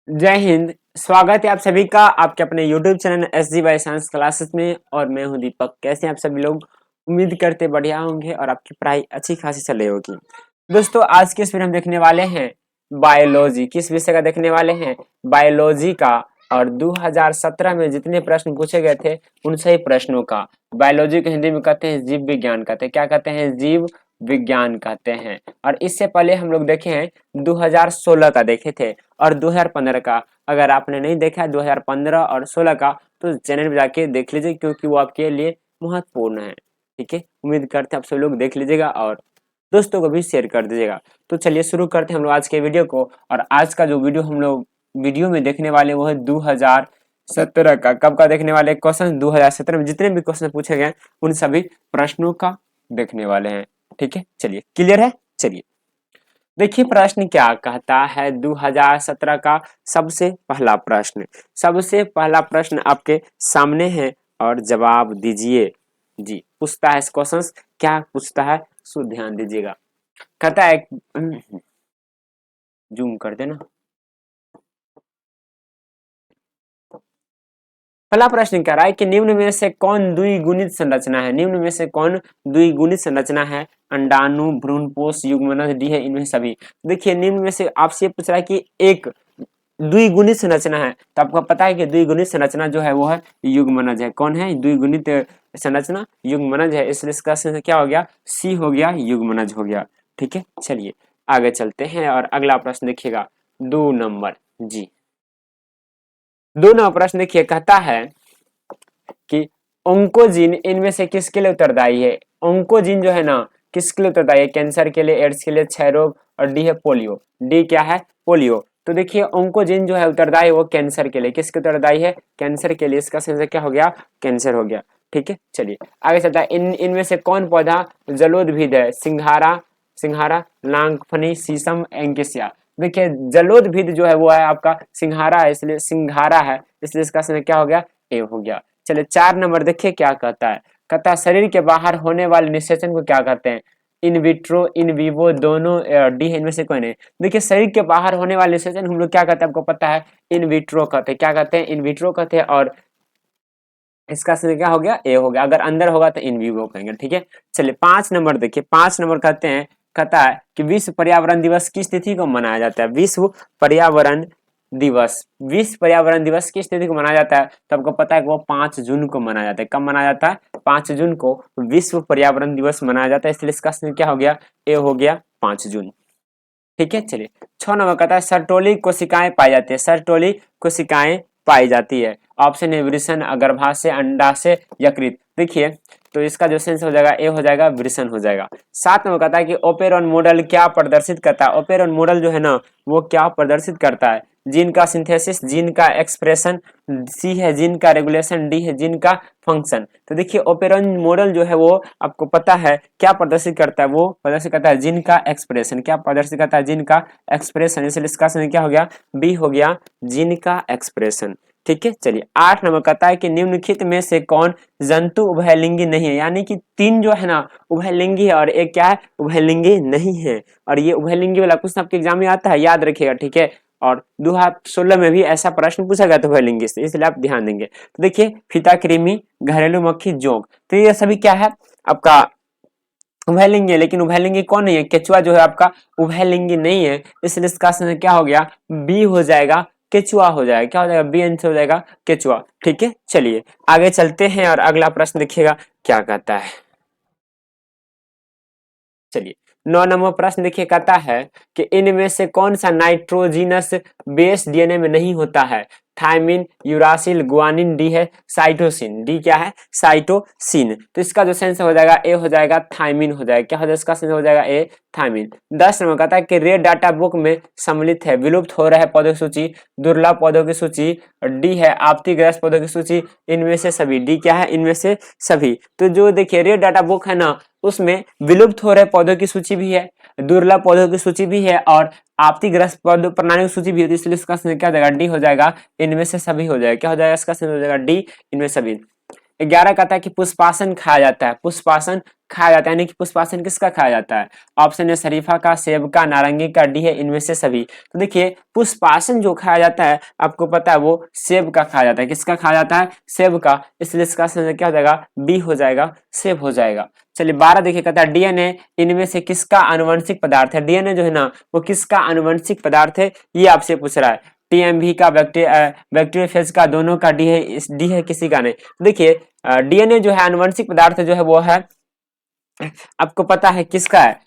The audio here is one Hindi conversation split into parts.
जय हिंद। स्वागत है आप सभी का आपके अपने YouTube channel SG by science classes में। और मैं हूं दीपक। कैसे हैं आप सभी लोग? उम्मीद करते बढ़िया होंगे और आपकी पढ़ाई अच्छी खासी चल रही होगी। दोस्तों, आज के इस वीडियो हम देखने वाले हैं बायोलॉजी। किस विषय का देखने वाले हैं? बायोलॉजी का। और 2017 में जितने प्रश्न पूछे गए थे उन सही प्रश्नों का। बायोलॉजी को हिंदी में कहते हैं जीव विज्ञान कहते हैं। क्या कहते हैं? जीव विज्ञान कहते हैं। और इससे पहले हम लोग देखे हैं 2016 का देखे थे और 2015 का। अगर आपने नहीं देखा है 2015 और 16 का तो चैनल पे जाके देख लीजिए, क्योंकि वो आपके लिए महत्वपूर्ण है। ठीक है, उम्मीद करते हैं आप सब लोग देख लीजिएगा और दोस्तों को भी शेयर कर दीजिएगा। तो चलिए शुरू करते हैं हम लोग आज के वीडियो को। और आज का जो वीडियो हम लोग वीडियो में देखने वाले वो है 2017 का। कब का देखने वाले? क्वेश्चन 2017 में जितने भी क्वेश्चन पूछे गए उन सभी प्रश्नों का देखने वाले हैं। ठीक है, चलिए क्लियर है। चलिए देखिए प्रश्न क्या कहता है 2017 का। सबसे पहला प्रश्न, सबसे पहला प्रश्न आपके सामने है और जवाब दीजिए। जी, पूछता है इस क्वेश्चन क्या पूछता है, सो ध्यान दीजिएगा। कहता है जूम कर देना। पहला प्रश्न कह रहा है कि निम्न में से कौन द्विगुणित संरचना है? निम्न में से कौन द्विगुणित संरचना है? अंडाणु, भ्रूणपोष, युग्मनज, डी है इनमें सभी। देखिए निम्न में से आपसे ये पूछ रहा है कि एक द्विगुणित संरचना है, तो आपको पता है कि द्विगुणित संरचना जो है वो है युग्मनज है। कौन है द्विगुणित संरचना? युग्मनज है। इसलिए इसका आंसर क्या हो गया? सी हो गया, युग्मनज हो गया। ठीक है, चलिए आगे चलते हैं और अगला प्रश्न देखिएगा 2 नंबर। जी, 2 नंबर प्रश्न देखिए, कहता है कि ओंकोजीन इनमें से किसके लिए उत्तरदायी है? ओंकोजीन जो है ना किसके लिए उत्तरदायी है? कैंसर के लिए, एड्स के लिए, क्षय रोग, और डी है पोलियो। डी क्या है? पोलियो। तो देखिए ओंकोजीन जो है उत्तरदायी वो कैंसर के लिए। किसके उत्तरदायी है? कैंसर के लिए। इसका आंसर क्या हो गया? कैंसर हो गया। ठीक है, चलिए आगे चलता है। इनमें से कौन पौधा जलोदभिद है? सिंघारा, सिंघारा, नागफनी, शीशम, एंकेसिया। देखिए जलोदभिद जो है वो है आपका सिंघारा है, इसलिए सिंघारा है, इसलिए इसका आंसर क्या हो गया? ए हो गया। चलिए 4 नंबर देखिए क्या कहता है। कहता है शरीर के बाहर होने वाले निषेचन को क्या कहते हैं? इन विट्रो, इन विवो, दोनों, डी है इनमें से कोई नहीं। देखिए शरीर के बाहर होने वाले निषेचन हम लोग क्या कहते हैं? आपको पता है इन विट्रो कहते हैं। क्या कहते हैं? इन विट्रो कहते हैं। और इसका सही क्या हो गया? ए हो गया। अगर अंदर होगा तो इन विवो कहेंगे। ठीक है, चलिए 5 नंबर देखिए। 5 नंबर कहते हैं, कहता है कि विश्व पर्यावरण दिवस किस तिथि को मनाया जाता है? विश्व पर्यावरण दिवस, विश्व पर्यावरण दिवस किस तिथि को मनाया जाता है? तो आपको पता है कि वो 5 जून को मनाया जाता है। कब मनाया जाता है? 5 जून को विश्व पर्यावरण दिवस मनाया जाता है। इसलिए इसका सही क्या हो गया? ए हो गया, 5 जून। ठीक है, चलिए 6 नंबर कहता है सर्टोली कोशिकाएं पाई जाती है। सर्टोली कोशिकाएं पाई जाती है। ऑप्शन है वृषण, गर्भाशय, अंडाशय, यकृत। देखिए तो इसका जो सेंस हो जाएगा ए हो जाएगा, वृषण हो जाएगा। 7 नंबर कहता है कि ओपेरॉन मॉडल क्या प्रदर्शित करता है? ओपेरॉन मॉडल जो है ना वो क्या प्रदर्शित करता है? जीन का सिंथेसिस, जीन का एक्सप्रेशन, सी है जीन का रेगुलेशन, डी है जीन का फंक्शन। तो देखिए ओपेरॉन मॉडल जो है वो आपको पता है क्या प्रदर्शित करता है? वो प्रदर्शित करता है जीन का एक्सप्रेशन। क्या प्रदर्शित करता है? जीन का एक्सप्रेशन। इसलिए इसका सही क्या हो गया? बी हो गया, जीन का एक्सप्रेशन। ठीक है, चलिए 8 नंबर कहता है कि निम्नलिखित में से कौन जंतु उभयलिंगी नहीं है? यानी कि 3 जो है ना उभयलिंगी है और एक क्या है? उभयलिंगी नहीं है। और ये उभयलिंगी वाला क्वेश्चन आपके एग्जाम में आता है, याद रखिएगा। ठीक है, और 2016 में भी ऐसा प्रश्न पूछा गया था उभयलिंगी से, इसलिए आप ध्यान देंगे। तो देखिए फीता कृमि, घरेलू मक्खी, जोंक। तो ये सभी क्या है? आपका उभयलिंगी है। लेकिन उभयलिंगी कौन नहीं है? केचुआ जो है आपका उभयलिंगी नहीं है। इसलिए इसका आंसर क्या हो गया? बी हो जाएगा, केचुआ हो जाएगा। क्या हो जाएगा? बी आंसर हो जाएगा, केचुआ। ठीक है, चलिए आगे चलते हैं और अगला प्रश्न देखिएगा क्या कहता है। चलिए 9 नंबर प्रश्न देखिए, कहता है कि इनमें से कौन सा नाइट्रोजिनस बेस डीएनए में नहीं होता है? थायमिन, यूरासिल, गुआनिन, डी है साइटोसिन। डी क्या है? साइटोसिन। तो इसका जो सेंस हो जाएगा ए हो जाएगा, थायमिन हो जाएगा। क्या हो जाएगा? इसका सेंस हो जाएगा ए, थायमिन। 10 नंबर कहता है कि रेड डाटा बुक में सम्मिलित है विलुप्त हो रहे पौधों की सूची, दुर्लभ पौधों की सूची, डी है आपत्तिग्रस्त पौधों की सूची, इनमें से सभी। डी क्या है? इनमें से सभी। तो जो देखिए रेड डाटा बुक है ना उसमें विलुप्त हो रहे पौधों की सूची भी है, दुर्लभ पौधों की सूची भी है और आपत्तिग्रस्त पौधों प्रणाली की सूची भी होती है। इसलिए इसका क्या हो जाएगा? डी हो जाएगा, इनमें से सभी हो जाएगा। क्या हो जाएगा? इसका हो जाएगा डी, इनमें सभी। 11 कहता है कि पुष्पासन खाया जाता है, पुष्पासन खाया जाता है, यानी कि पुष्पासन किसका खाया जाता है? ऑप्शन है शरीफा का, सेब का, नारंगी का, डी है इनमें से सभी। तो देखिए पुष्पासन जो खाया जाता है आपको पता है वो सेब का खाया जाता है। किसका खाया जाता है? सेब का। इसलिए इसका आंसर क्या हो जाएगा? बी हो जाएगा, सेब हो जाएगा। चलिए 12 देखिए कहता है डीएनए इनमें से किसका आनुवंशिक पदार्थ है? डीएनए जो है ना वो किसका आनुवंशिक पदार्थ है ये आपसे पूछ रहा है। टीएमवी का, बैक्टीरियोफेज का, दोनों का, डी है किसी का नहीं। देखिए डीएनए जो है आनुवंशिक पदार्थ जो है वो है, आपको पता है किसका है?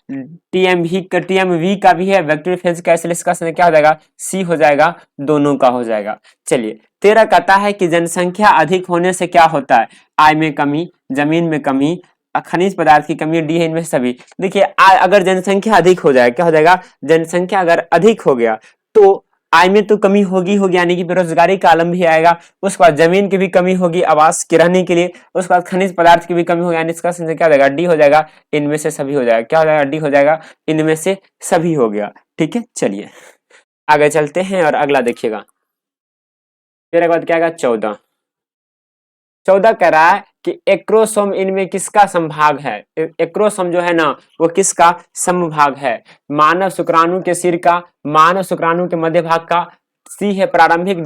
टीएमवी का भी है, बैक्टीरियोफेज का, इसलिए इसका क्या हो जाएगा? सी हो जाएगा, दोनों का हो जाएगा। चलिए 13 कहता है कि जनसंख्या अधिक होने से क्या होता है? आय में कमी, जमीन में कमी, खनिज पदार्थ की कमी, डी है इनमें से सभी। देखिए अगर जनसंख्या अधिक हो जाए क्या हो जाएगा? जनसंख्या अगर अधिक हो गया तो आय में तो कमी होगी यानी कि बेरोजगारी का आलम भी आएगा। उसके बाद जमीन की भी कमी होगी आवास के रहने के लिए। उसके बाद खनिज पदार्थ की भी कमी होगी, यानी इसका संख्या क्या हो जाएगा? डी हो जाएगा, इनमें से सभी हो जाएगा। क्या हो जाएगा? डी हो जाएगा, इनमें से सभी हो गया। ठीक है चलिए आगे चलते हैं और अगला देखिएगा। फिर बाद क्या आएगा? 14 कह रहा है कि एक्रोसोम इनमें किसका समभाग है? एक्रोसोम जो है ना वो किसका समभाग है? मानव शुक्राणु के सिर का, मानव शुक्राणु के मध्य भाग का, सी है प्रारंभिक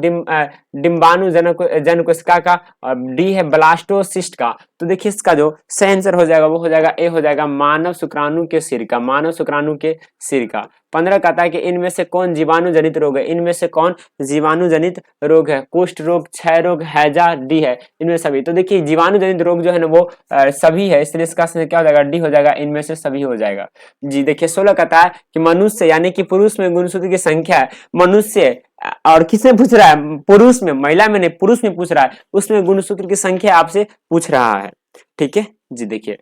डिम्बाणु जनकोशिका का, और डी है ब्लास्टोसिस्ट का। तो देखिए इसका जो सही आंसर हो जाएगा वो हो जाएगा ए हो जाएगा, मानव शुक्राणु के सिर का, मानव शुक्राणु के सिर का। 15 कहता है कि इनमें से कौन जीवाणु जनित रोग है? इनमें से कौन जीवाणु जनित रोग है? कुष्ठ रोग, क्षय रोग, हैजा, डी है इनमें सभी। तो देखिए जीवाणु जनित रोग जो है ना वो सभी है, इसलिए इसका क्या हो जाएगा? डी हो जाएगा, इनमें से सभी हो जाएगा जी। देखिए 16 कहता है कि मनुष्य यानी कि पुरुष में गुणसूत्र की संख्या है। मनुष्य और किसने पूछ रहा है? पुरुष में, महिला में नहीं, पुरुष में पूछ रहा है। उसमें गुणसूत्र की संख्या आपसे पूछ रहा है। ठीक है जी। देखिए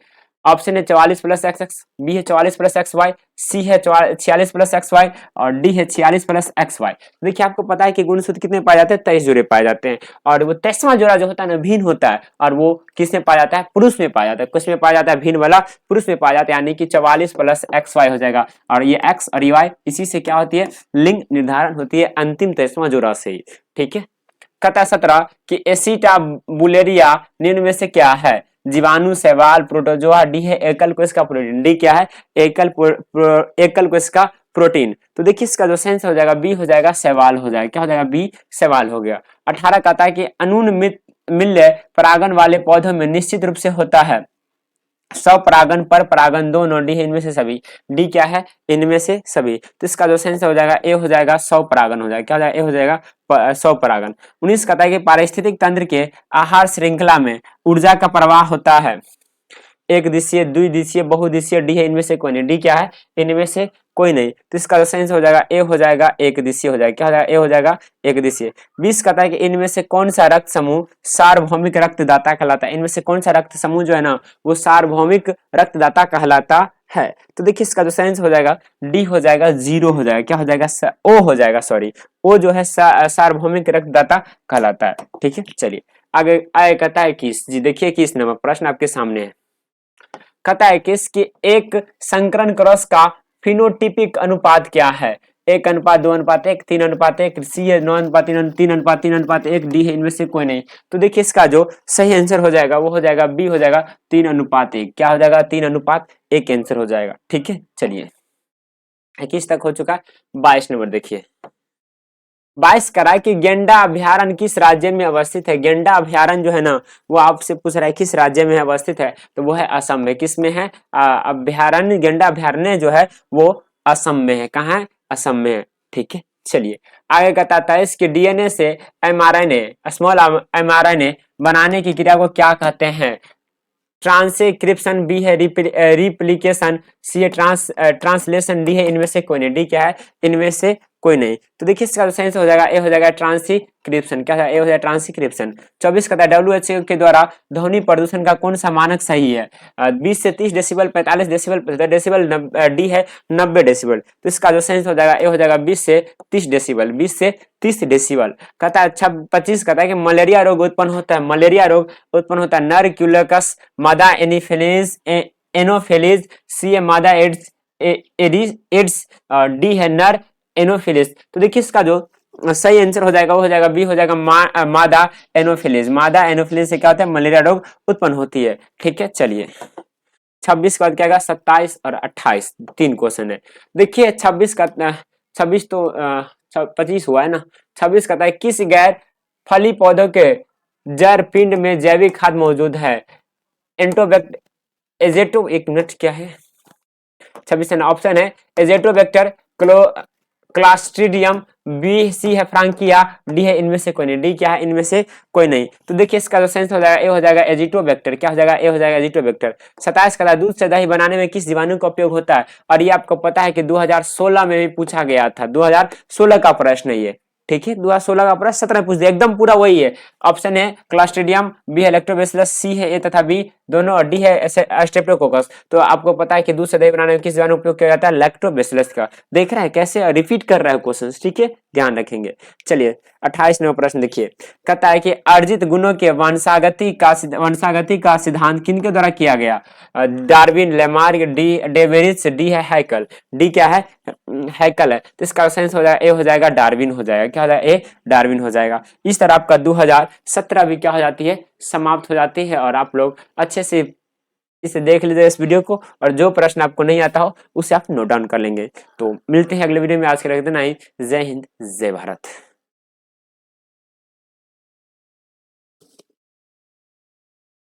ऑप्शन है 44 प्लस एक्स एक्स, बी है 44 प्लस एक्स वाई, सी है 46 प्लस एक्स वाई, और डी है 46 प्लस एक्स वाई। देखिए आपको पता है कि गुणसूत्र कितने पाए जाते हैं? 23 जोड़े पाए जाते हैं, और वो 23वां जोड़ा जो होता है ना भिन्न होता है, और वो किसमें पाया जाता है? पुरुष में पाया जाता है। किसमें पाया जाता है? भिन्न वाला पुरुष में पाया जाता है, यानी कि 44 प्लस एक्स वाई हो जाएगा। और ये एक्स और वाई इसी से क्या होती है? लिंग निर्धारण होती है अंतिम 23वां जोड़ा से ही। ठीक है। कथा 17 कि एसिटाबुलेरिया निम्न में से क्या है? जीवाणु, शैवाल, प्रोटोजोआ, डी है एकल कोश का प्रोटीन। डी क्या है? एकल कोश का प्रोटीन। तो देखिए इसका जो सेंस हो जाएगा बी हो जाएगा, शैवाल हो जाएगा। क्या हो जाएगा? बी शैवाल हो गया। 18 कहता है कि अनून मिल्य परागन वाले पौधों में निश्चित रूप से होता है स्वपरागन, पर परागन, दोनों, डी है इनमें से सभी। डी क्या है? इनमें से सभी। तो इसका जो सेंस हो जाएगा ए हो जाएगा, स्वपरागन हो जाएगा। क्या हो जाएगा? ए हो जाएगा स्वपरागन। 19 कहता है कि पारिस्थितिक तंत्र के आहार श्रृंखला में ऊर्जा का प्रवाह होता है एक दिशीय, द्विदिशीय, बहुदिशीय, डी है इनमें से कोई नहीं। डी क्या है? इनमें से कोई नहीं। तो इसका सेंस हो जाएगा ए हो जाएगा, एक दिशीय हो जाएगा। क्या हो जाएगा? ए हो जाएगा, एक दिशीय। 20 कहता है कि इनमें से कौन सा रक्त समूह सार्वभौमिक रक्तदाता कहलाता है? इनमें से कौन सा रक्त समूह जो है ना वो सार्वभौमिक रक्तदाता कहलाता है? तो देखिए इसका जो सेंस हो जाएगा डी हो जाएगा, 0 हो जाएगा। क्या हो जाएगा? ओ हो जाएगा, सॉरी ओ जो है सार्वभौमिक रक्तदाता कहलाता है। ठीक है चलिए आगे आए कहता है 21 जी। देखिए 21 नंबर प्रश्न आपके सामने है। कहता है कि इसकी एक संकरण क्रॉस का फिनोटिपिक अनुपात क्या है? 1:2:1, 3:1, सी है 9:3, 3:3:1, डी है इनमें से कोई नहीं। तो देखिए इसका जो सही आंसर हो जाएगा वो हो जाएगा बी हो जाएगा, 3:1। क्या हो जाएगा? 3:1 आंसर हो जाएगा। ठीक है चलिए 21 तक हो चुका। 22 नंबर देखिए। 22 कराए कि गेंडा अभ्यारण्य किस राज्य में अवस्थित है? गेंडा अभ्यारण्य जो है ना वो आपसे पूछ रहा है किस राज्य में अवस्थित है? तो वो है असम में। किस में है? अभ्यारण्य, गेंडा अभ्यारण्य जो है वो असम में है। कहाँ है? असम में है। ठीक है चलिए आगे कहता है इसके डीएनए से एमआरएनए, स्मॉल एमआरएनए बनाने की क्रिया को क्या कहते हैं? ट्रांसक्रिप्शन, बी है रिप्लिकेशन, सी है ट्रांसलेशन, डी है इनमें से कोई नहीं। डी क्या है? इनमें से कोई नहीं। तो देखिए इसका सेंस हो जाएगा ए हो जाएगा ट्रांसक्रिप्शन। क्या है? ए हो जाएगा ट्रांसक्रिप्शन। 24 कहता है डब्ल्यूएचओ के द्वारा ध्वनि प्रदूषण का कौन सा मानक सही है? 20 से 30 डेसिबल, 45 डेसिबल, 75 डेसिबल, डी है 90 डेसिबल। तो इसका जो सेंस हो जाएगा ए हो जाएगा 20 से 30 डेसिबल, 20 से 30 डेसिबल। कहता है अच्छा 25 कहता है कि मलेरिया रोग उत्पन्न होता है, मलेरिया रोग उत्पन्न होता है नर क्यूलेक्स, मादा एनोफिलीज, सी है मादा एड्स, डी है नर एनोफिलिस। तो देखिए इसका जो सही आंसर हो जाएगा, वो हो जाएगा बी, हो जाएगा मादा एनोफिलीज। मादा एनोफिलीज से क्या होता है, मलेरिया रोग उत्पन्न होती है। ठीक है, चलिए 26 के बाद क्या आएगा, 27 और 28, 3 क्वेश्चन है। देखिए 26 का 26 तो 25 हुआ है ना। 26 का है, किस गैर फली पौधों के जड़ पिंड में जैविक खाद मौजूद है? एंटोबैक्ट एजेटो, एक मिनट क्या है 26 ऑप्शन है एजेटोबैक्टर, क्लो क्लास्ट्रीडियम, बी सी है फ्रांकिया, डी है इनमें से कोई नहीं। डी क्या है, इनमें से कोई नहीं। तो देखिए इसका जो सेंस हो जाएगा ए हो जाएगा एजिटोबैक्टर। क्या हो जाएगा, ए हो जाएगा एजिटोबैक्टर। 27 का दूध से दही बनाने में किस जीवाणु का उपयोग होता है? और ये आपको पता है कि 2016 में भी पूछा गया था, 2016 का प्रश्न है ये। ठीक है, 2016 का प्रश्न 17 पूछ दिया, एकदम पूरा वही है। ऑप्शन है क्लास्ट्रीडियम, बी है लैक्टोबैसिलस, सी है ए तथा बी दोनों, और डी है स्ट्रेप्टोकोकस। तो आपको पता है कि दूध से दही बनाने में किस जीवाणु उपयोग किया जाता है, लैक्टोबैसिलस का। देख रहे हैं कैसे रिपीट कर रहा है क्वेश्चन, ठीक है, ध्यान रखेंगे। चलिए 28 नंबर प्रश्न देखिए, कहता है कि अर्जित गुणों के वंशागति का सिद्धांत किनके द्वारा किया गया? डार्विन, लेमार्क, डी डेवेरिस, डी है हैकल। डी क्या है, हैकल है। तो इसका सेंस हो जाएगा ए हो जाएगा डार्विन हो जाएगा। क्या हो जाएगा, ए डार्विन हो जाएगा। इस तरह आपका 2017 भी क्या हो जाती है, समाप्त हो जाती है। और आप लोग अच्छे से इसे देख लीजिए इस वीडियो को, और जो प्रश्न आपको नहीं आता हो उसे आप नोट डाउन कर लेंगे। तो मिलते हैं अगले वीडियो में, आज के रख देना ही। जय हिंद, जय भारत।